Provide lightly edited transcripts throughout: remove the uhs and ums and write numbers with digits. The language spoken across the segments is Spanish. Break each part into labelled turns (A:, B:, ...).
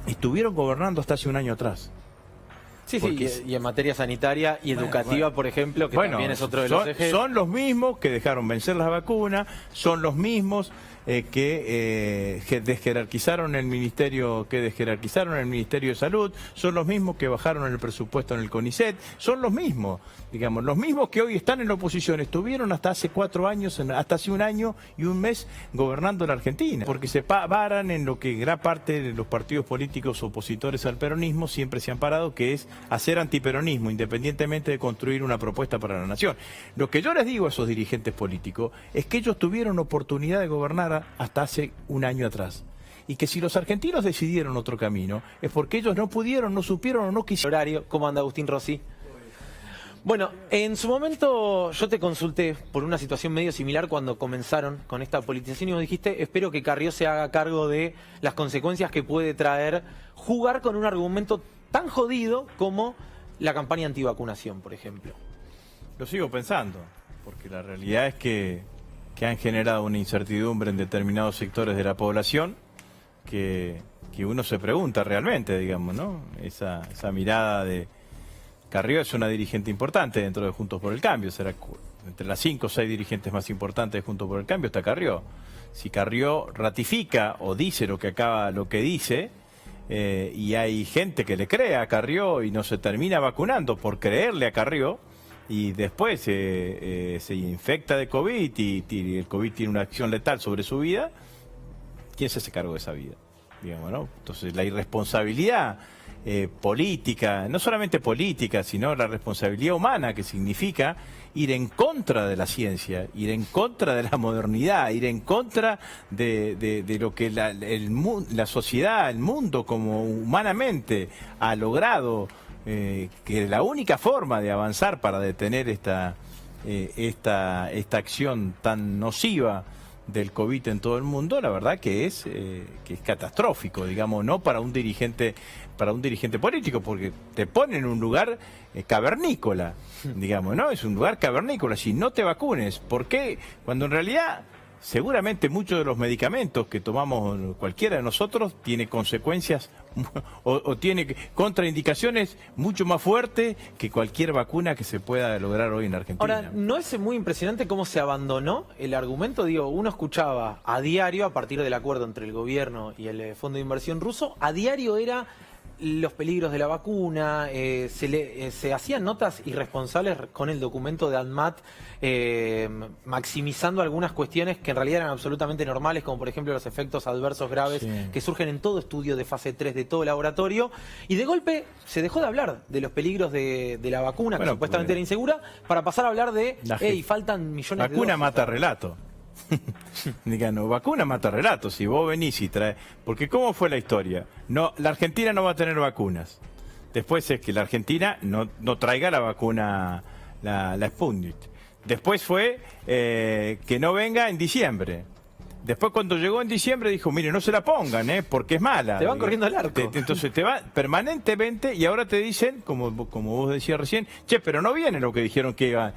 A: estuvieron gobernando hasta hace un año atrás.
B: Sí,
A: Porque
B: sí, y en materia sanitaria y educativa, por ejemplo, que también es otro de los ejes.
A: Son los mismos que dejaron vencer las vacunas, son los mismos que desjerarquizaron el ministerio, de Salud, son los mismos que bajaron el presupuesto en el CONICET, son los mismos, digamos, los mismos que hoy están en la oposición, estuvieron hasta hace 4 años, hasta hace un año y un mes gobernando la Argentina, porque se paran en lo que gran parte de los partidos políticos opositores al peronismo siempre se han parado, que es hacer antiperonismo, independientemente de construir una propuesta para la nación. Lo que yo les digo a esos dirigentes políticos es que ellos tuvieron oportunidad de gobernar hasta hace un año atrás. Y que si los argentinos decidieron otro camino, es porque ellos no pudieron, no supieron o no quisieron.
B: Horario, ¿cómo anda Agustín Rossi? Bueno, en su momento yo te consulté por una situación medio similar cuando comenzaron con esta politización y vos dijiste, espero que Carrió se haga cargo de las consecuencias que puede traer jugar con un argumento tan jodido como la campaña antivacunación, por ejemplo.
A: Lo sigo pensando, porque la realidad es que han generado una incertidumbre en determinados sectores de la población que uno se pregunta realmente, digamos, ¿no? Esa mirada de... Carrió es una dirigente importante dentro de Juntos por el Cambio, será entre las 5 o 6 dirigentes más importantes de Juntos por el Cambio está Carrió. Si Carrió ratifica o dice lo que dice, y hay gente que le cree a Carrió y no se termina vacunando por creerle a Carrió, y después se infecta de COVID y el COVID tiene una acción letal sobre su vida, ¿quién se hace cargo de esa vida? Digamos, ¿no? Entonces la irresponsabilidad política, no solamente política, sino la responsabilidad humana, que significa ir en contra de la ciencia, ir en contra de la modernidad, ir en contra de lo que la sociedad, el mundo como humanamente ha logrado, que la única forma de avanzar para detener esta acción tan nociva del COVID en todo el mundo, la verdad que es catastrófico, digamos, no para un dirigente político, porque te pone en un lugar cavernícola, digamos, ¿no? Es un lugar cavernícola, si no te vacunes, ¿por qué? Cuando en realidad seguramente muchos de los medicamentos que tomamos cualquiera de nosotros tiene consecuencias o tiene contraindicaciones mucho más fuertes que cualquier vacuna que se pueda lograr hoy en Argentina.
B: Ahora, ¿no es muy impresionante cómo se abandonó el argumento? Digo, uno escuchaba a diario, a partir del acuerdo entre el gobierno y el Fondo de Inversión ruso, a diario era los peligros de la vacuna, se hacían notas irresponsables con el documento de ANMAT, maximizando algunas cuestiones que en realidad eran absolutamente normales, como por ejemplo los efectos adversos graves que surgen en todo estudio de fase 3 de todo laboratorio, y de golpe se dejó de hablar de los peligros de la vacuna, que supuestamente era insegura, para pasar a hablar de, faltan millones de dosis.
A: Vacuna mata relato. Díganos, vacuna mata relatos. Si vos venís y traes, porque ¿cómo fue la historia? No, la Argentina no va a tener vacunas. Después es que la Argentina no traiga la vacuna, la Sputnik. Después fue que no venga en diciembre. Después cuando llegó en diciembre dijo, mire, no se la pongan, porque es mala.
B: Te van corriendo el arco.
A: Entonces te va permanentemente y ahora te dicen, como vos decías recién, che, pero no viene lo que dijeron que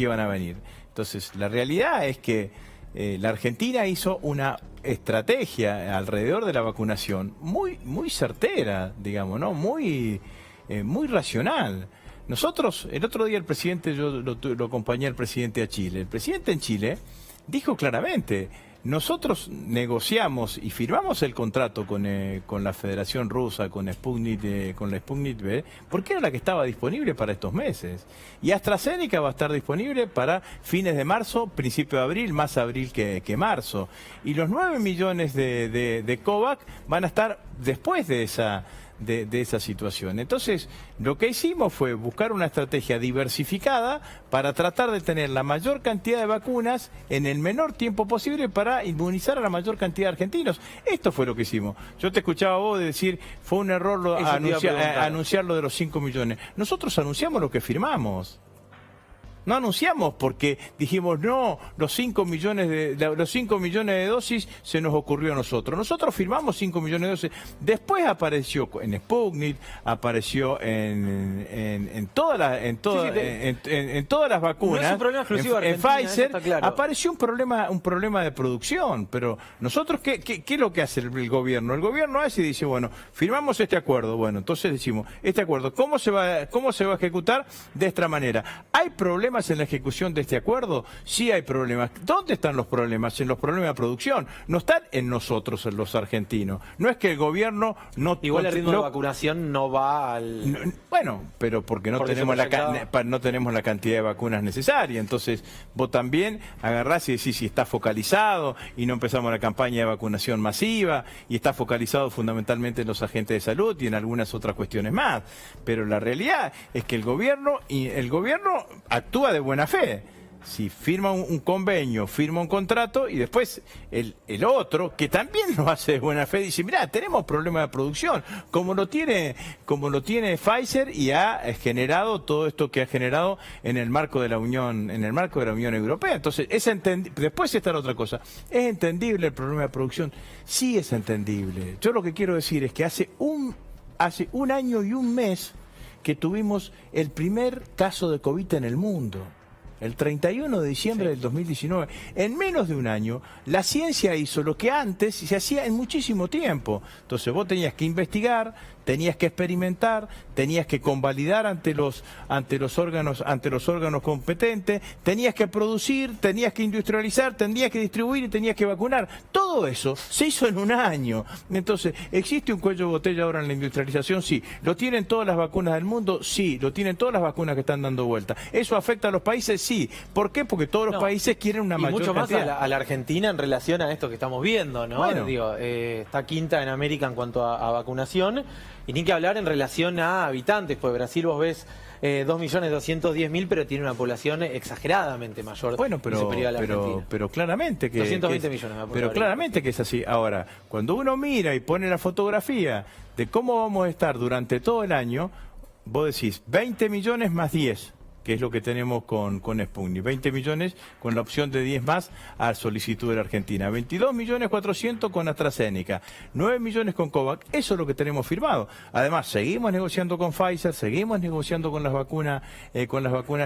A: iban a venir. Entonces, la realidad es que la Argentina hizo una estrategia alrededor de la vacunación muy certera, digamos, ¿no? Muy racional. Nosotros, el otro día el presidente, yo lo acompañé al presidente a Chile. El presidente en Chile dijo claramente, nosotros negociamos y firmamos el contrato con la Federación Rusa, con la Sputnik V, porque era la que estaba disponible para estos meses. Y AstraZeneca va a estar disponible para fines de marzo, principio de abril, más abril que marzo. Y los 9 millones de COVAX van a estar después de esa situación. Entonces, lo que hicimos fue buscar una estrategia diversificada para tratar de tener la mayor cantidad de vacunas en el menor tiempo posible para inmunizar a la mayor cantidad de argentinos. Esto fue lo que hicimos. Yo te escuchaba a vos decir, fue un error anunciar lo de los 5 millones. Nosotros anunciamos lo que firmamos. No anunciamos porque dijimos, no, los 5 millones de dosis se nos ocurrió a nosotros. Nosotros firmamos 5 millones de dosis. Después apareció en Sputnik, apareció en todas las vacunas.
B: No es un problema exclusivo de
A: en
B: Argentina,
A: Pfizer,
B: está claro.
A: apareció un problema de producción. Pero nosotros, ¿qué es lo que hace el gobierno? El gobierno hace y dice, bueno, firmamos este acuerdo. Bueno, entonces decimos, este acuerdo, ¿cómo se va a ejecutar? De esta manera. ¿Hay problemas en la ejecución de este acuerdo? Sí hay problemas. ¿Dónde están los problemas? En los problemas de producción. No están en nosotros, en los argentinos. No es que el gobierno no...
B: Igual el ritmo de vacunación no va al...
A: Bueno, pero porque no tenemos la cantidad de vacunas necesarias. Entonces, vos también agarrás y decís si está focalizado y no empezamos la campaña de vacunación masiva y está focalizado fundamentalmente en los agentes de salud y en algunas otras cuestiones más. Pero la realidad es que el gobierno actúa de buena fe. Si firma un convenio, firma un contrato y después el otro, que también lo hace de buena fe, dice, mirá, tenemos problemas de producción, como lo tiene Pfizer y ha generado todo esto que ha generado en el marco de la Unión Europea. Entonces, después está la otra cosa. ¿Es entendible el problema de producción? Sí es entendible. Yo lo que quiero decir es que hace un año y un mes que tuvimos el primer caso de COVID en el mundo. El 31 de diciembre del 2019. En menos de un año, la ciencia hizo lo que antes se hacía en muchísimo tiempo. Entonces vos tenías que investigar, tenías que experimentar, tenías que convalidar ante los órganos competentes, tenías que producir, tenías que industrializar, tenías que distribuir y tenías que vacunar. Todo eso se hizo en un año. Entonces, ¿existe un cuello de botella ahora en la industrialización? Sí. ¿Lo tienen todas las vacunas del mundo? Sí. ¿Lo tienen todas las vacunas que están dando vuelta? ¿Eso afecta a los países? Sí. ¿Por qué? Porque todos los países quieren una mayor
B: mucho más
A: cantidad.
B: a la Argentina en relación a esto que estamos viendo, ¿no?
A: Bueno.
B: Está quinta en América en cuanto a vacunación. Y ni que hablar en relación a habitantes, pues Brasil vos ves 2.210.000, pero tiene una población exageradamente mayor.
A: Bueno, pero claramente que...
B: 220 millones.
A: Pero claramente que es así. Ahora, cuando uno mira y pone la fotografía de cómo vamos a estar durante todo el año, vos decís 20 millones más 10. Que es lo que tenemos con Sputnik, 20 millones con la opción de 10 más a solicitud de la Argentina, 22.400.000 con AstraZeneca, 9 millones con COVAX, eso es lo que tenemos firmado. Además, seguimos negociando con Pfizer, seguimos negociando con las vacunas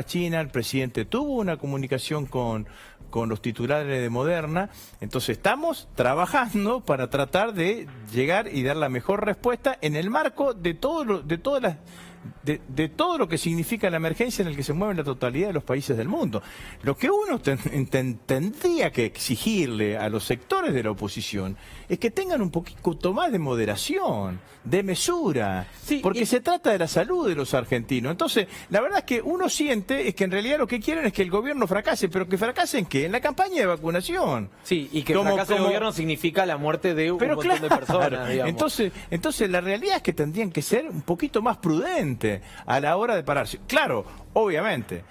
A: chinas, el presidente tuvo una comunicación con los titulares de Moderna, entonces estamos trabajando para tratar de llegar y dar la mejor respuesta en el marco de todo lo que significa la emergencia en el que se mueve la totalidad de los países del mundo. Lo que uno tendría que exigirle a los sectores de la oposición es que tengan un poquito más de moderación, de mesura, porque se trata de la salud de los argentinos. Entonces, la verdad es que uno siente es que en realidad lo que quieren es que el gobierno fracase, pero que fracase ¿en qué? En la campaña de vacunación.
B: Sí, y que fracase el gobierno significa la muerte de un montón de personas, digamos.
A: Entonces, la realidad es que tendrían que ser un poquito más prudentes a la hora de pararse. Claro, obviamente,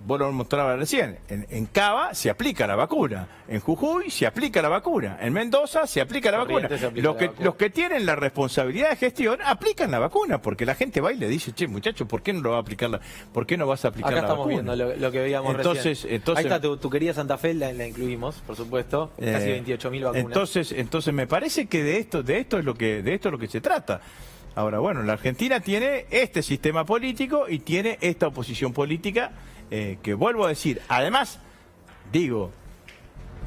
A: vos lo mostraba recién, en Cava se aplica la vacuna, en Jujuy se aplica la vacuna, en Mendoza se aplica la vacuna. Los que tienen la responsabilidad de gestión aplican la vacuna, porque la gente va y le dice, che, muchacho, ¿por qué no lo va a aplicar ¿por qué no vas a aplicar la vacuna?
B: Acá estamos viendo lo que veíamos recién. Ahí está tu querida Santa Fe, la incluimos, por supuesto, casi 28.000 vacunas.
A: Entonces me parece que de esto es lo que se trata. Ahora, bueno, la Argentina tiene este sistema político y tiene esta oposición política que vuelvo a decir. Además, digo,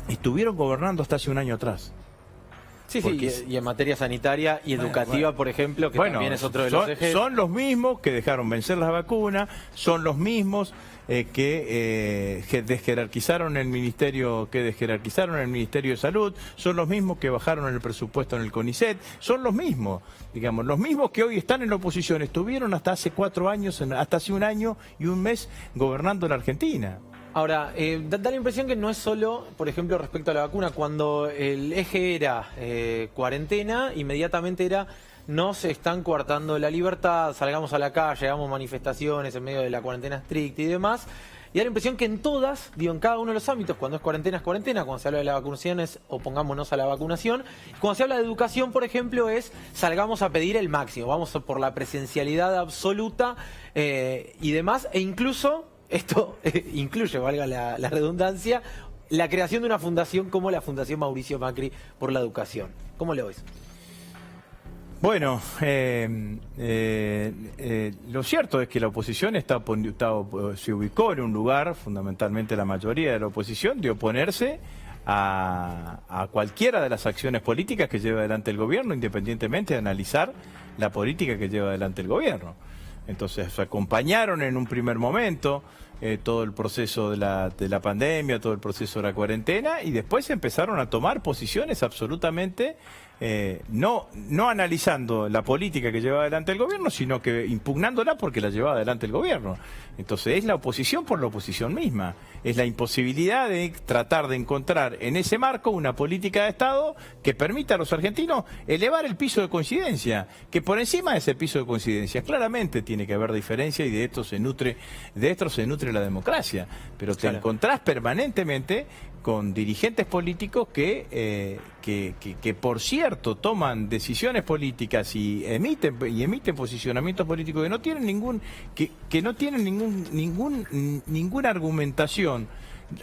A: estuvieron gobernando hasta hace un año atrás.
B: Sí, y en materia sanitaria y educativa, por ejemplo, que también es otro de los ejes.
A: Son los mismos que dejaron vencer las vacunas, son los mismos que desjerarquizaron el Ministerio de Salud, son los mismos que bajaron el presupuesto en el CONICET, son los mismos, digamos, los mismos que hoy están en la oposición, estuvieron hasta hace 4 años, hasta hace un año y un mes gobernando la Argentina.
B: Ahora, da la impresión que no es solo, por ejemplo, respecto a la vacuna, cuando el eje era cuarentena, inmediatamente era nos están coartando la libertad, salgamos a la calle, hagamos manifestaciones en medio de la cuarentena estricta y demás. Y da la impresión que en todas, en cada uno de los ámbitos, cuando es cuarentena, cuando se habla de la vacunación es opongámonos a la vacunación. Cuando se habla de educación, por ejemplo, es salgamos a pedir el máximo, vamos por la presencialidad absoluta y demás, e incluso esto incluye, valga la redundancia, la creación de una fundación como la Fundación Mauricio Macri por la Educación. ¿Cómo lo ves?
A: Bueno, lo cierto es que la oposición se ubicó en un lugar, fundamentalmente la mayoría de la oposición, de oponerse a cualquiera de las acciones políticas que lleva adelante el gobierno, independientemente de analizar la política que lleva adelante el gobierno. Entonces acompañaron en un primer momento todo el proceso de la pandemia, todo el proceso de la cuarentena, y después empezaron a tomar posiciones absolutamente no analizando la política que lleva adelante el gobierno, sino que impugnándola porque la lleva adelante el gobierno. Entonces es la oposición por la oposición misma, es la imposibilidad de tratar de encontrar en ese marco una política de Estado que permita a los argentinos elevar el piso de coincidencia, que por encima de ese piso de coincidencia claramente tiene que haber diferencia, y de esto se nutre la democracia, pero te encontrás permanentemente con dirigentes políticos que por cierto toman decisiones políticas y emiten posicionamientos políticos que no tienen ninguna argumentación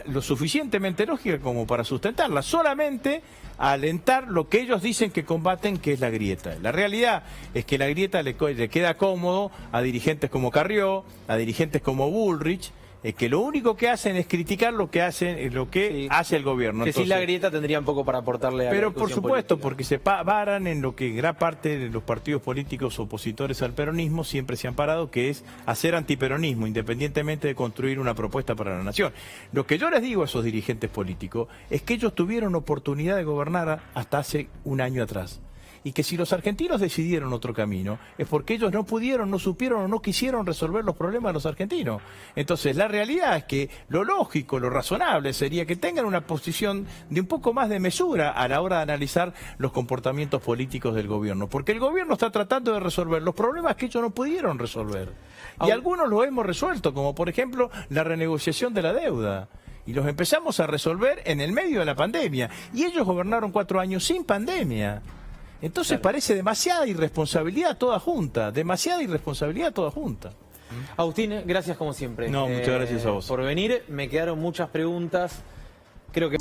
A: lo suficientemente lógica como para sustentarla, solamente a alentar lo que ellos dicen que combaten, que es la grieta. La realidad es que la grieta le queda cómodo a dirigentes como Carrió, a dirigentes como Bullrich, que lo único que hacen es criticar lo que hace el gobierno.
B: Que
A: Entonces,
B: sin la grieta tendrían poco para aportarle a
A: pero
B: la
A: por
B: discusión
A: supuesto,
B: política.
A: porque se paran en lo que gran parte de los partidos políticos opositores al peronismo siempre se han parado, que es hacer antiperonismo, independientemente de construir una propuesta para la nación. Lo que yo les digo a esos dirigentes políticos es que ellos tuvieron oportunidad de gobernar hasta hace un año atrás. Y que si los argentinos decidieron otro camino, es porque ellos no pudieron, no supieron o no quisieron resolver los problemas de los argentinos. Entonces, la realidad es que lo lógico, lo razonable sería que tengan una posición de un poco más de mesura a la hora de analizar los comportamientos políticos del gobierno. Porque el gobierno está tratando de resolver los problemas que ellos no pudieron resolver. Y algunos los hemos resuelto, como por ejemplo la renegociación de la deuda. Y los empezamos a resolver en el medio de la pandemia. Y ellos gobernaron 4 años sin pandemia. Entonces parece demasiada irresponsabilidad toda junta,
B: Agustín, gracias como siempre.
A: No, muchas gracias a vos.
B: Por venir, me quedaron muchas preguntas. Creo que...